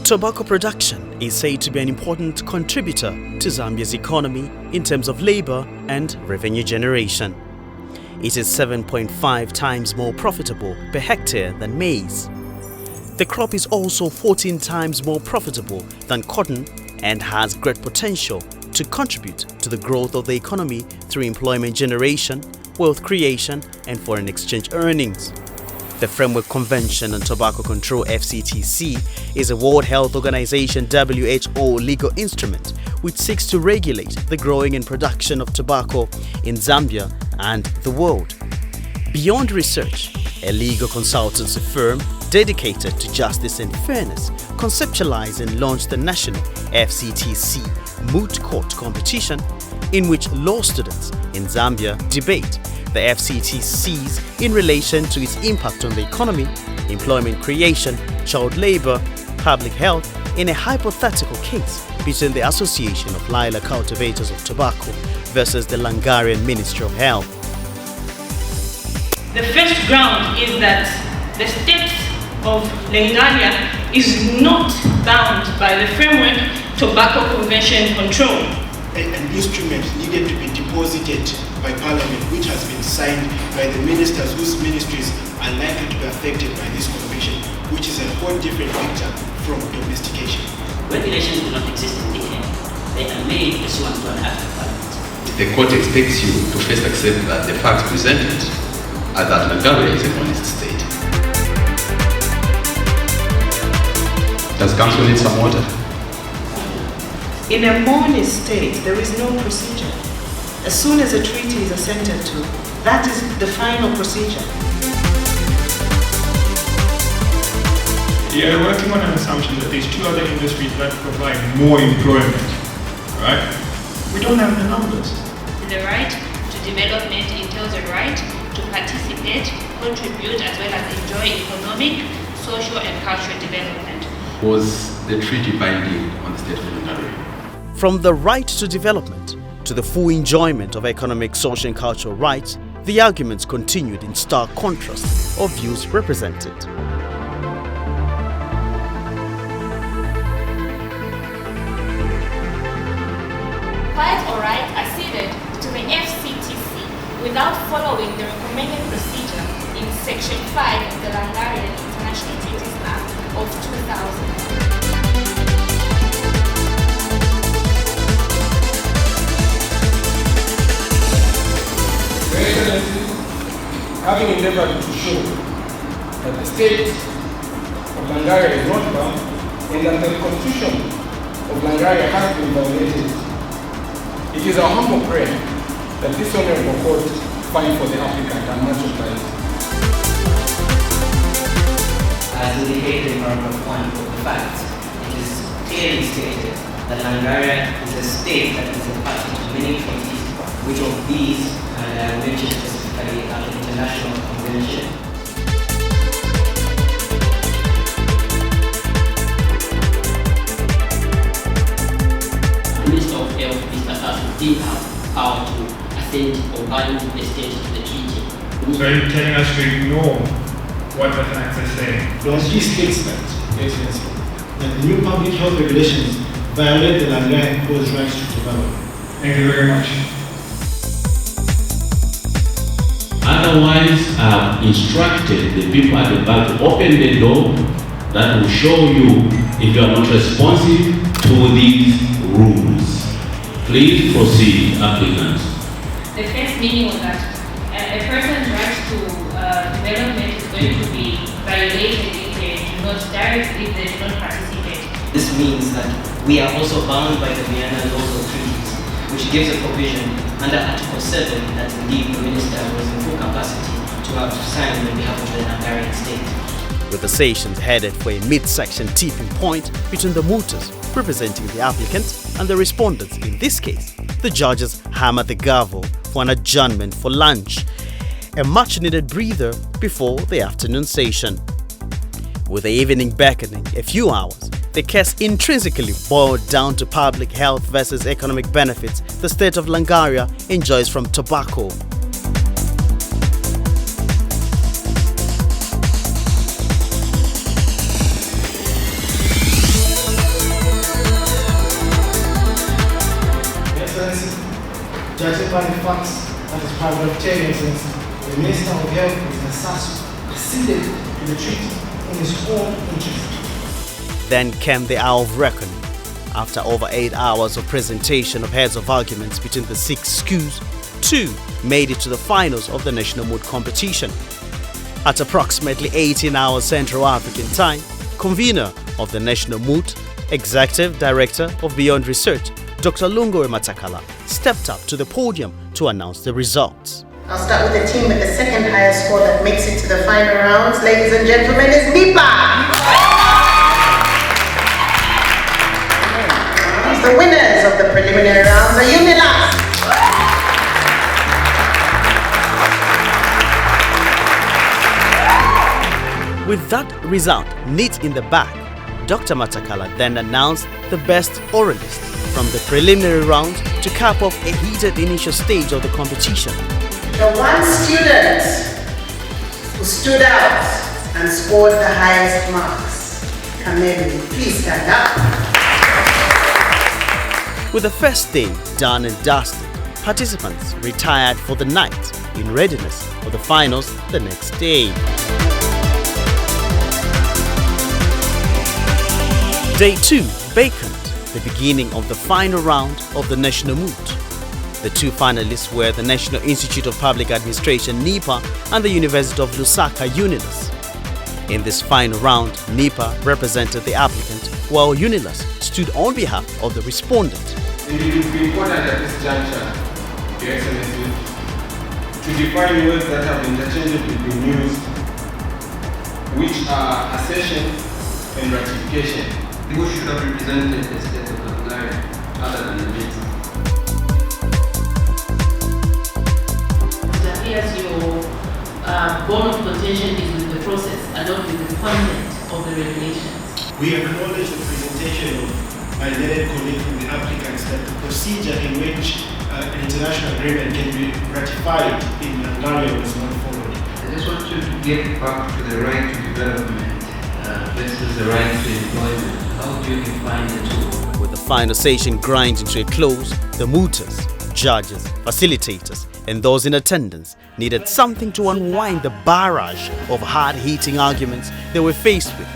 Tobacco production is said to be an important contributor to Zambia's economy in terms of labor and revenue generation. It is 7.5 times more profitable per hectare than maize. The crop is also 14 times more profitable than cotton and has great potential to contribute to the growth of the economy through employment generation, wealth creation and foreign exchange earnings. The Framework Convention on Tobacco Control FCTC is a World Health Organization WHO legal instrument which seeks to regulate the growing and production of tobacco in Zambia and the world. Beyond Research, a legal consultancy firm dedicated to justice and fairness, conceptualized and launched the national FCTC Moot Court competition in which law students in Zambia debate the FCTCs in relation to its impact on the economy, employment creation, child labor, public health in a hypothetical case between the Association of Lila Cultivators of Tobacco versus the Langarian Ministry of Health. The first ground is that the state of Langaria is not bound by the Framework Tobacco Convention control. An instrument needed to be deposited by Parliament, which has been signed by the ministers whose ministries are likely to be affected by this convention, which is a whole different picture from domestication. Regulations do not exist in Kenya. They are made pursuant to an act of Parliament. The court expects you to first accept that the facts presented are that Langaria is a monist state. Does council need some water? In a monist state, there is no procedure. As soon as a treaty is assented to, that is the final procedure. You're working on an assumption that these two other industries that provide more employment, right? We don't have the numbers. The right to development entails a right to participate, contribute, as well as enjoy economic, social, and cultural development. Was the treaty binding on the state of Langaria? From the right to development to the full enjoyment of economic, social and cultural rights, the arguments continued in stark contrast of views represented. Quiet or right acceded to the FCTC without following the recommended procedure in Section 5 of the Langarian International Treaties Act of 2000. Having endeavored to show that the state of Langaria is not bound and that the constitution of Langaria has been violated, it is our humble prayer that this honorable court find for the applicant and much obliged. As indicated in paragraph 1 of the facts, it is clearly stated that Langaria is a state that is a party to many treaties, which of these mentioned specifically are the International Convention. The Minister of Health, Mr. Sasu, did have power to assent or bind the state to the treaty. So you're telling us to ignore what the facts are saying? He states that, Excellency, that the new public health regulations violate the Langarian Code's rights to develop. Thank you very much. Otherwise, I have instructed the people at the back to open the door that will show you if you are not responsive to these rules. Please proceed, applicants. The first meaning was that a person's right to development is going to be violated if they do not participate. This means that we are also bound by the Vienna laws of treaties, which gives a provision under Article 7 that indeed the minister was in full capacity to have signed on behalf of the Langarian state. With the sessions headed for a mid-section tipping point between the mooters representing the applicant and the respondents, in this case, the judges hammered the gavel for an adjournment for lunch, a much-needed breather before the afternoon session. With the evening beckoning a few hours, the case intrinsically boiled down to public health versus economic benefits the state of Langaria enjoys from tobacco. Judging by the facts that is paragraph 10 since the Minister of Health, Mr. Sasu, acceded to the treaty in his own interest. Then came the hour of reckoning. After over 8 hours of presentation of heads of arguments between the 6 schools, 2 made it to the finals of the National Moot competition. At approximately 18 hours Central African time, convener of the National Moot, Executive Director of Beyond Research, Dr. Lungowe Matakala, stepped up to the podium to announce the results. I'll start with the team with the second highest score that makes it to the final rounds. Ladies and gentlemen, it's NIPA! The winners of the preliminary rounds are UNILAS. With that result neat in the bag, Dr. Matakala then announced the best oralist from the preliminary round to cap off a heated initial stage of the competition. The one student who stood out and scored the highest marks. Kamelu, please stand up. With the first day done and dusted, participants retired for the night in readiness for the finals the next day. Day 2 beckoned the beginning of the final round of the National Moot. The 2 finalists were the National Institute of Public Administration (NIPA) and the University of Lusaka (UNILAS). In this final round, NIPA represented the applicant, while UNILAS stood on behalf of the respondent. It will be important at this juncture, Your Excellency, to define words that have interchangeably been used, which are accession and ratification. Who should have represented the state of Nigeria other than the minister? It appears your bone of contention is with the process along with the content of the regulations. We acknowledge the presentation of my learned colleague from the applicants that the procedure in which an international agreement can be ratified in Nigeria was not followed. I just want you to get back to the right to development versus the right to employment. How do you define the two? With the final session grinding to a close, the mooters, judges, facilitators, and those in attendance needed something to unwind the barrage of hard-hitting arguments they were faced with.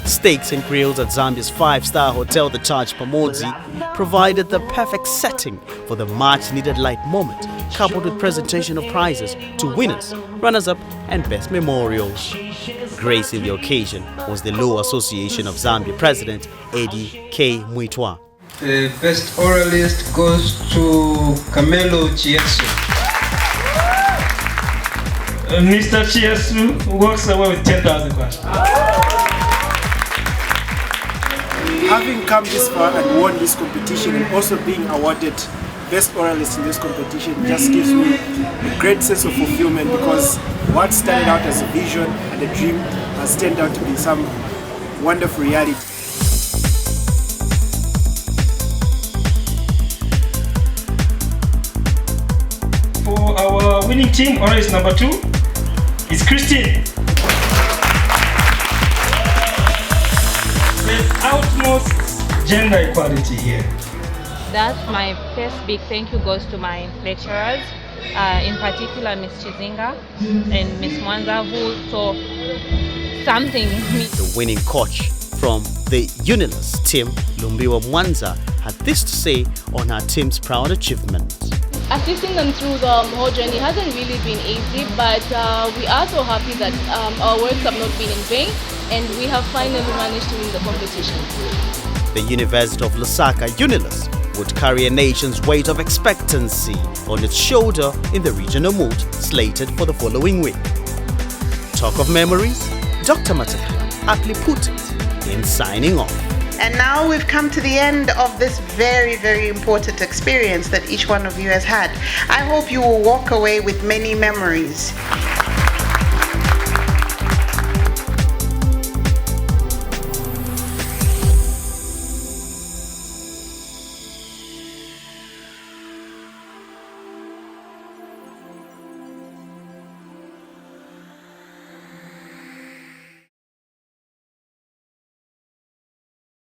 Steaks and grills at Zambia's 5-star hotel, the Taj Pamonzi, provided the perfect setting for the much-needed light moment, coupled with presentation of prizes to winners, runners-up, and best memorials. Gracing the occasion was the Law Association of Zambia President Eddie K. Muitwa. The best oralist goes to Kamelu Chiesu. Mr. Chiesu walks away with 10,000 questions. Having come this far and won this competition and also being awarded best oralist in this competition just gives me a great sense of fulfillment, because what started out as a vision and a dream has turned out to be some wonderful reality. For our winning team, oralist number 2 is Christine. There's utmost gender equality here. That my first big thank you goes to my lecturers, in particular Ms. Chizinga and Ms. Mwanza, who saw something in me. The winning coach from the UNILAS team, Lumbiwa Mwanza, had this to say on her team's proud achievement. Assisting them through the whole journey hasn't really been easy, but we are so happy that our works have not been in vain, and we have finally managed to win the competition. The University of Lusaka, UNILAS, would carry a nation's weight of expectancy on its shoulder in the regional moot slated for the following week. Talk of memories, Dr. Matakala aptly put it in signing off. And now we've come to the end of this very, very important experience that each one of you has had. I hope you will walk away with many memories.